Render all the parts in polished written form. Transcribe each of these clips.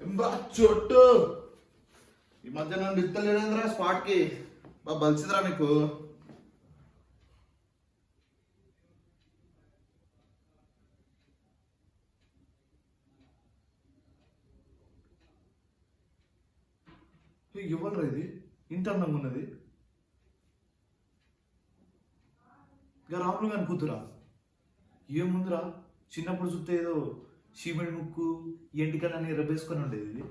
ఎంబా చోటు ఈ మధ్య నన్ను ఇస్తలేదేంద్రా స్పాట్ కి బాగా బలిసిందిరా నీకు. ఇవ్వరా ఇది ఇంత అందంగా ఉన్నది. ఇక రాములు గాని కూతురా ఏముందిరా, చిన్నప్పుడు చూస్తే ఏదో చీమెడి ముక్కు ఎంటికలని రబ్బేసుకొని ఉండేది ఇది.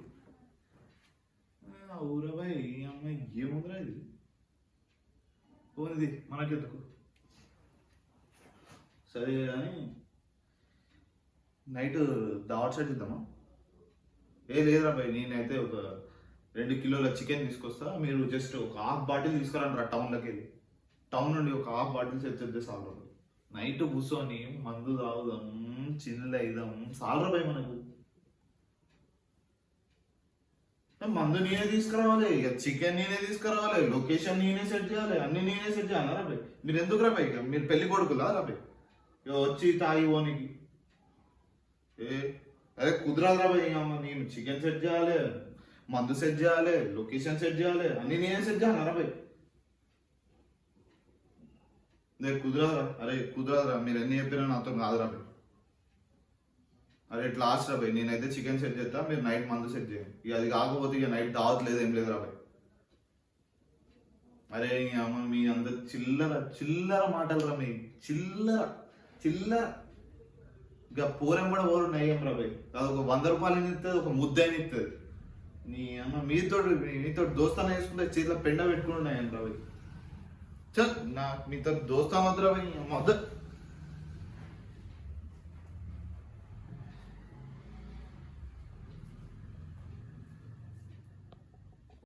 ఊరబాయ్ ఈ అమ్మాయి ఏముందిరా ఇది. పోనిది మనకెందుకు, సరే కానీ నైట్ దావట్ సెట్ ఇద్దామా? లేదురా బాయ్, నేనైతే ఒక 2 కిలోల చికెన్ తీసుకొస్తా, మీరు జస్ట్ ఒక హాఫ్ బాటిల్ తీసుకురండి రా టౌన్లోకి వెళ్ళి. టౌన్ నుండి ఒక హాఫ్ బాటిల్ తెచ్చేద్దే సాలరా. నైట్ కూర్చొని మందు తాగుదాం, చిన్నలు అయిదాం, సాలరా బాయ్ మనకు. మందు నేనే తీసుకురావాలి, ఇక చికెన్ నేనే తీసుకురావాలి, లొకేషన్ నేనే సెట్ చేయాలి, అన్ని నేనే సెట్ చేయాలి రా బాయ్. మీరు ఎందుకు రా బాయ్, మీరు పెళ్లి కొడుకులా రా బాయ్ ఇక వచ్చి తాగి పోనీకి? అదే కుదరాదు రా బాయ్. నేను చికెన్ సెట్ చేయాలి, మందు సెట్ చేయాలి, లొకేషన్ సెట్ చేయాలి, అన్ని నేనే సెట్ చేయాలి రా బాయ్. కుదరదురా, అరే కుదరదురా, మీరు ఎన్ని చెప్పినా నాతో కాదురా బాయ్. అరే ఇట్లా లాస్ట్ రా బాయ్, నేనైతే చికెన్ సెట్ చేస్తా, మీరు నైట్ మందు సెట్ చేయండి. ఇక అది కాకపోతే ఇక నైట్ దావత్ లేదు, ఏం లేదు రా బాయ్. అరే అమ్మ మీ అంత చిల్లర చిల్లర మాటలు రా, మీ చిల్లర చిల్లర. ఇక పోరం కూడా పోరు నయ్యం రా బాయ్. అది ఒక 100 రూపాయలు ఇస్తుంది, ఒక ముద్ద అని ఇస్తుంది. నీ అమ్మ మీతో దోస్తాన వేసుకుంటే చేతిలో పెండ పెట్టుకుని ఉన్నాయని రా బాయ్. చల్ నా మీతో దోస్తా మాత్రం మొదలు